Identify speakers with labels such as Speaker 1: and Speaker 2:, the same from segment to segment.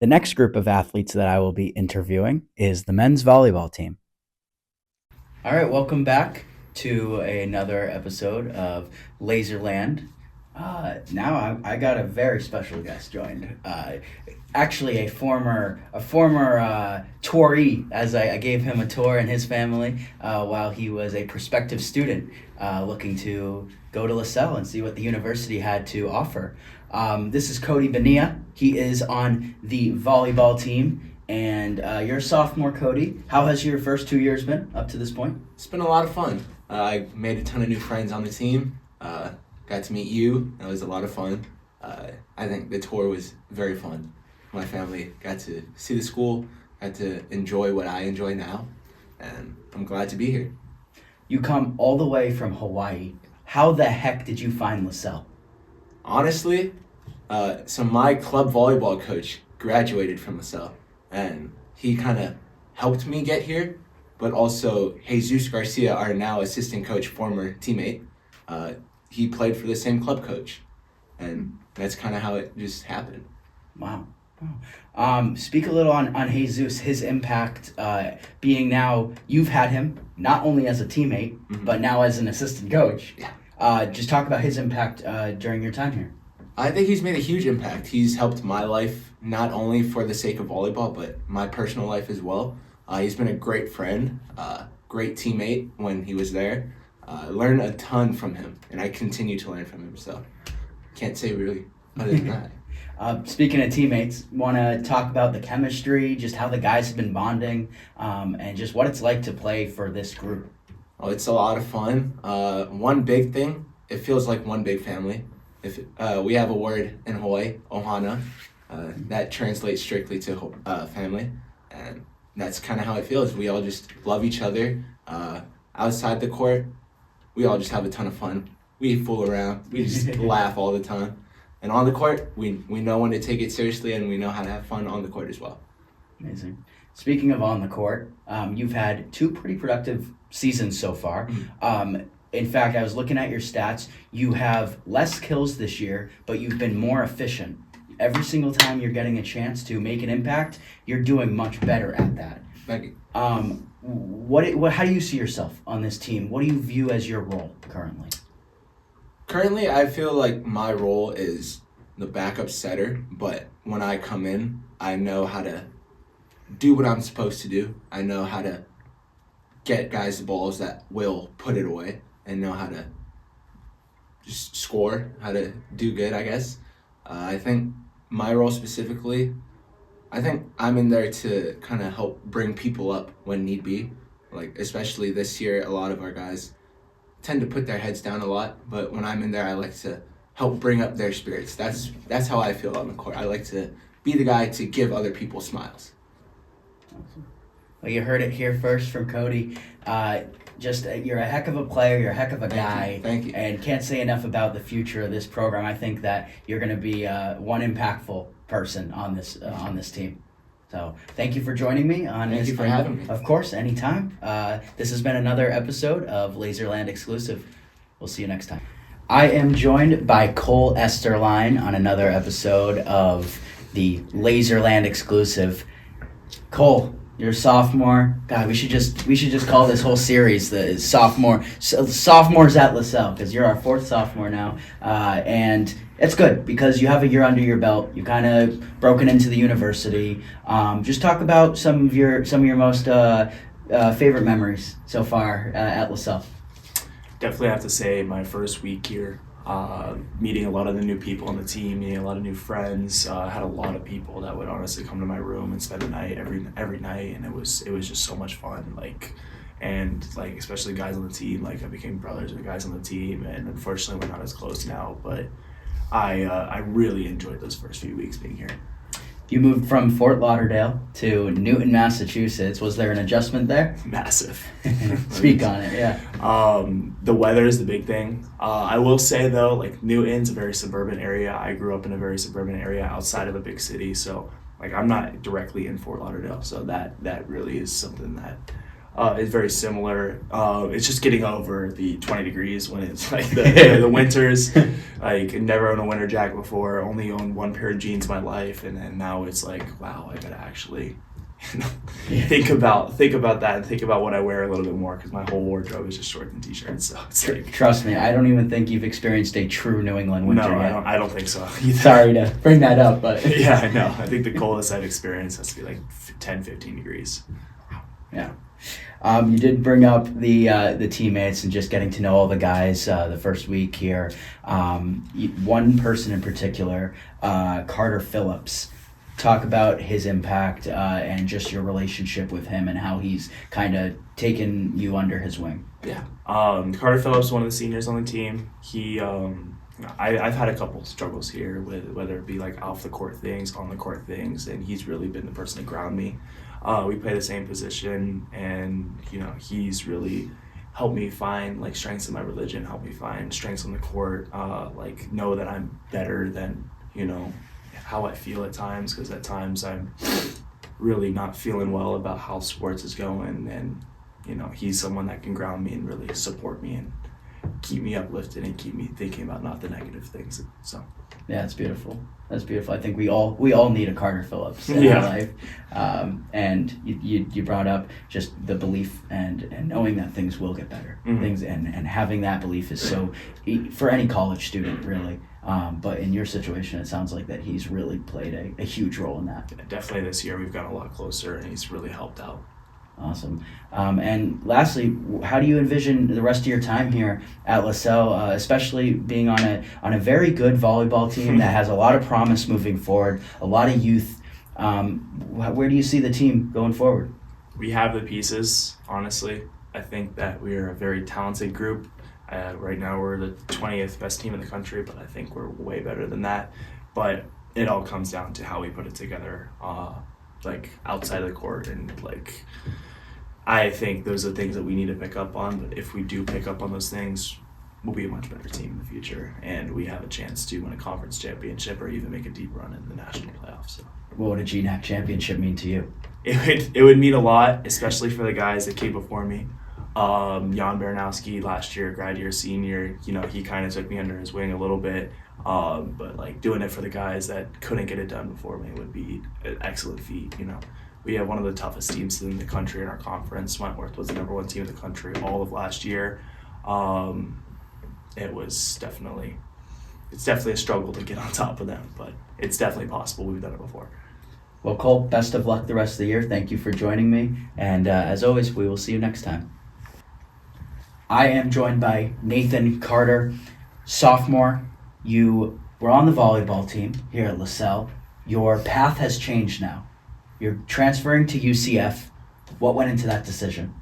Speaker 1: The next group of athletes that I will be interviewing is the men's volleyball team. All right, welcome back to another episode of Laserland. Now I got a very special guest joined. Actually, a former touree, as I gave him a tour and his family while he was a prospective student looking to go to Lasell and see what the university had to offer. This is Cody Bonilla. He is on the volleyball team. And you're a sophomore, Cody. How has your first 2 years been up to this point?
Speaker 2: It's been a lot of fun. I made a ton of new friends on the team. Got to meet you. That was a lot of fun. I think the tour was very fun. My family got to see the school, got to enjoy what I enjoy now, and I'm glad to be here.
Speaker 1: You come all the way from Hawaii. How the heck did you find Lasell?
Speaker 2: Honestly, so my club volleyball coach graduated from Lasell, and he kind of helped me get here, but also Jesus Garcia, our now assistant coach, former teammate, he played for the same club coach, and that's kind of how it just happened.
Speaker 1: Wow. Speak a little on Jesus, his impact, being now you've had him not only as a teammate, but now as an assistant coach.
Speaker 2: Yeah.
Speaker 1: Just talk about his impact during your time here.
Speaker 2: I think he's made a huge impact. He's helped my life, not only for the sake of volleyball, but my personal life as well. He's been a great friend, great teammate when he was there. I learned a ton from him, and I continue to learn from him, so can't say really other than that.
Speaker 1: Speaking of teammates, want to talk about the chemistry, just how the guys have been bonding, and just what it's like to play for this group.
Speaker 2: Oh, it's a lot of fun. One big thing, it feels like one big family. If we have a word in Hawaii, ohana, that translates strictly to family, and that's kind of how it feels. We all just love each other. Outside the court, we all just have a ton of fun. We fool around. We just laugh all the time. And on the court, we know when to take it seriously, and we know how to have fun on the court as well.
Speaker 1: Amazing. Speaking of on the court, you've had two pretty productive seasons so far. In fact, I was looking at your stats. You have less kills this year, but you've been more efficient. Every single time you're getting a chance to make an impact, you're doing much better at that.
Speaker 2: Thank you.
Speaker 1: How do you see yourself on this team? What do you view as your role currently?
Speaker 2: Currently, I feel like my role is the backup setter, but when I come in, I know how to do what I'm supposed to do. I know how to get guys the balls that will put it away, and know how to just score, how to do good, I guess. I think my role specifically, I think I'm in there to kind of help bring people up when need be. Like, especially this year, a lot of our guys tend to put their heads down a lot, but when I'm in there, I like to help bring up their spirits. That's how I feel on the court. I like to be the guy to give other people smiles.
Speaker 1: Awesome. Well, you heard it here first from Cody. You're a heck of a player. You're a heck of a guy.
Speaker 2: Thank you.
Speaker 1: And can't say enough about the future of this program. I think that you're going to be one impactful person on this team. So thank you for joining me on
Speaker 2: Thank you for having me.
Speaker 1: Of course, anytime. This has been another episode of Laserland Exclusive. We'll see you next time. I am joined by Cole Esterline on another episode of the Laserland Exclusive. Cole, you're a sophomore. God, we should just call this whole series the sophomores at Lasell, because you're our fourth sophomore now, and it's good because you have a year under your belt. You kind of broken into the university. Just talk about some of your most favorite memories so far at Lasell.
Speaker 3: Definitely have to say my first week here, meeting a lot of the new people on the team, meeting a lot of new friends. Had a lot of people that would honestly come to my room and spend the night every night, and it was just so much fun. Especially guys on the team. Like, I became brothers with guys on the team, and unfortunately we're not as close now. But I really enjoyed those first few weeks being here.
Speaker 1: You moved from Fort Lauderdale to Newton, Massachusetts. Was there an adjustment there?
Speaker 3: Massive.
Speaker 1: Speak on it, yeah.
Speaker 3: The weather is the big thing. I will say though, like, Newton's a very suburban area. I grew up in a very suburban area outside of a big city, so like I'm not directly in Fort Lauderdale, so that really is something that is very similar. It's just getting over the 20 degrees when it's like the winters. Like never owned a winter jacket before. Only owned one pair of jeans in my life, and now it's like, wow, I gotta actually think about that and think about what I wear a little bit more, because my whole wardrobe is just shorts and t-shirts. So it's like,
Speaker 1: Trust me, I don't even think you've experienced a true New England winter
Speaker 3: no,
Speaker 1: yet.
Speaker 3: I don't think so either.
Speaker 1: Sorry to bring that up, but
Speaker 3: Yeah, I know. I think the coldest I've experienced has to be like 10, 15 degrees.
Speaker 1: yeah. You did bring up the teammates and just getting to know all the guys the first week here. One person in particular, Carter Phillips. Talk about his impact and just your relationship with him and how he's kind of taken you under his wing.
Speaker 3: Yeah. Carter Phillips, one of the seniors on the team. I've had a couple struggles here with whether it be like off the court things, on the court things, and he's really been the person to ground me. We play the same position, and he's really helped me find like strengths in my religion, helped me find strengths on the court, like know that I'm better than how I feel at times, because at times I'm really not feeling well about how sports is going, and he's someone that can ground me and really support me and keep me uplifted and keep me thinking about not the negative things. So
Speaker 1: yeah, it's beautiful. That's beautiful. I think we all need a Carter Phillips in our life. And you brought up just the belief and knowing that things will get better.
Speaker 3: Mm-hmm.
Speaker 1: Things and having that belief is so for any college student really. But in your situation, it sounds like that he's really played a huge role in that.
Speaker 3: Definitely this year we've gotten a lot closer, and he's really helped out.
Speaker 1: Awesome. And lastly, how do you envision the rest of your time here at Lasell, especially being on a very good volleyball team that has a lot of promise moving forward, a lot of youth? Where do you see the team going forward?
Speaker 3: We have the pieces, honestly. I think that we're a very talented group. Right now we're the 20th best team in the country, but I think we're way better than that. But it all comes down to how we put it together, like outside of the court, and like I think those are things that we need to pick up on. But if we do pick up on those things, we'll be a much better team in the future, and we have a chance to win a conference championship or even make a deep run in the national playoffs. So
Speaker 1: What would a GNAC championship mean to you?
Speaker 3: it would mean a lot, especially for the guys that came before me. Jan Baranowski last year, grad year, senior, he kind of took me under his wing a little bit. But like doing it for the guys that couldn't get it done before me would be an excellent feat. We have one of the toughest teams in the country in our conference. Wentworth was the #1 team in the country all of last year. It's definitely a struggle to get on top of them, but it's definitely possible. We've done it before.
Speaker 1: Well, Cole, best of luck the rest of the year. Thank you for joining me. And as always, we will see you next time. I am joined by Nathan Carter, sophomore. You were on the volleyball team here at Lasell. Your path has changed now. You're transferring to UCF. What went into that decision?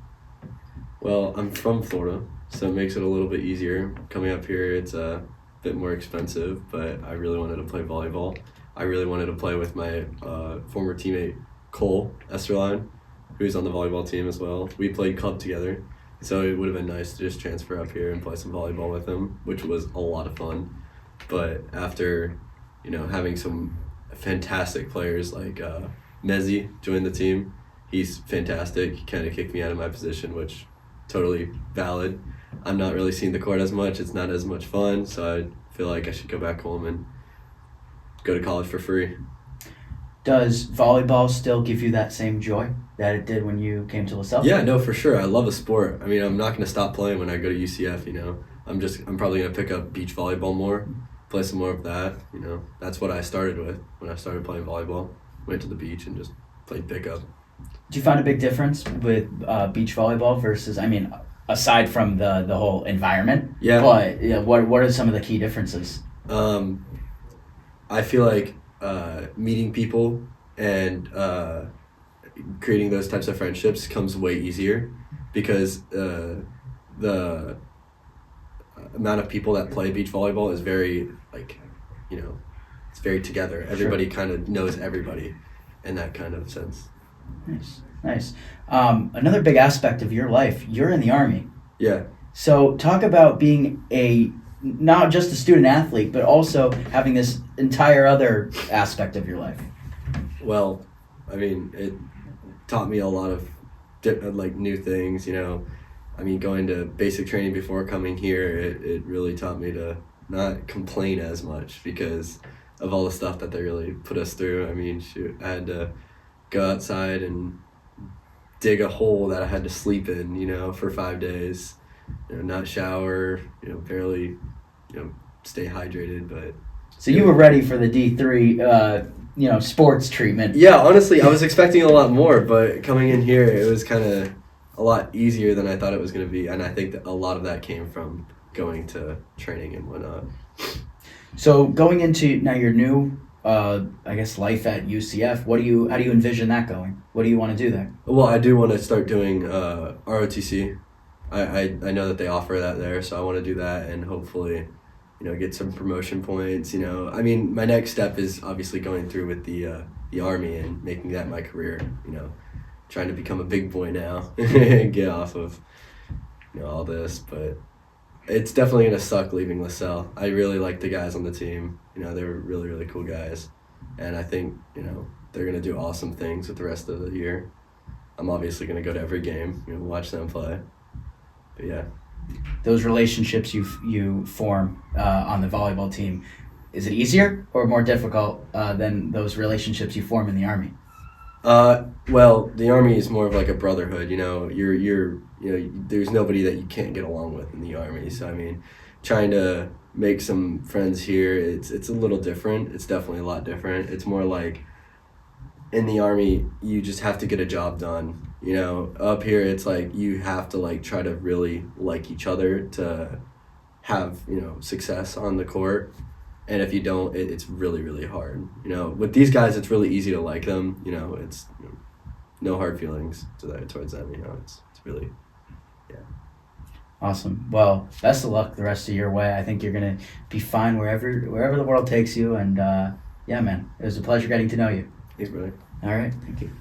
Speaker 4: Well, I'm from Florida, so it makes it a little bit easier. Coming up here, it's a bit more expensive, but I really wanted to play volleyball. I really wanted to play with my former teammate, Cole Esterline, who's on the volleyball team as well. We played club together, so it would have been nice to just transfer up here and play some volleyball with him, which was a lot of fun. But after, having some fantastic players like Mezzi join the team, he's fantastic. He kind of kicked me out of my position, which totally valid. I'm not really seeing the court as much. It's not as much fun, so I feel like I should go back home and go to college for free.
Speaker 1: Does volleyball still give you that same joy that it did when you came to Lasell?
Speaker 4: Yeah, no, for sure. I love the sport. I mean, I'm not going to stop playing when I go to UCF, I'm probably going to pick up beach volleyball more, play some more of that, That's what I started with when I started playing volleyball. Went to the beach and just played pickup.
Speaker 1: Do you find a big difference with beach volleyball versus, aside from the whole environment?
Speaker 4: Yeah.
Speaker 1: But what are some of the key differences?
Speaker 4: I feel like meeting people and creating those types of friendships comes way easier because the amount of people that play beach volleyball is very, it's very together. Everybody kind of knows everybody in that kind of sense.
Speaker 1: Nice. Another big aspect of your life, you're in the Army.
Speaker 4: Yeah.
Speaker 1: So talk about being not just a student athlete, but also having this entire other aspect of your life.
Speaker 4: Well, it taught me a lot of like new things, I mean, going to basic training before coming here, it really taught me to not complain as much because of all the stuff that they really put us through. I mean, shoot, I had to go outside and dig a hole that I had to sleep in, for 5 days, not shower, barely, stay hydrated, but.
Speaker 1: So you were ready for the D3, sports treatment.
Speaker 4: Yeah, honestly, I was expecting a lot more, but coming in here, it was kind of a lot easier than I thought it was going to be, and I think that a lot of that came from going to training and whatnot.
Speaker 1: So going into now your new, life at UCF, how do you envision that going? What do you want to do there?
Speaker 4: Well, I do want to start doing ROTC. I know that they offer that there, so I want to do that and hopefully, get some promotion points. I mean, my next step is obviously going through with the Army and making that my career. Trying to become a big boy now and get off of all this, but it's definitely gonna suck leaving Lasell. I really like the guys on the team. They were really, really cool guys, and I think they're gonna do awesome things with the rest of the year. I'm obviously gonna go to every game, watch them play. But yeah,
Speaker 1: those relationships you form on the volleyball team, is it easier or more difficult than those relationships you form in the Army?
Speaker 4: Well, the Army is more of like a brotherhood. You're there's nobody that you can't get along with in the Army. So I mean, trying to make some friends here, it's a little different. It's definitely a lot different. It's more like in the Army, you just have to get a job done. Up here, it's like you have to like try to really like each other to have success on the court. And if you don't, it's really, really hard. With these guys, it's really easy to like them. It's no hard feelings towards them. It's really, yeah.
Speaker 1: Awesome. Well, best of luck the rest of your way. I think you're gonna be fine wherever the world takes you. And yeah, man, it was a pleasure getting to know you.
Speaker 4: Thanks, brother.
Speaker 1: All right, thank you.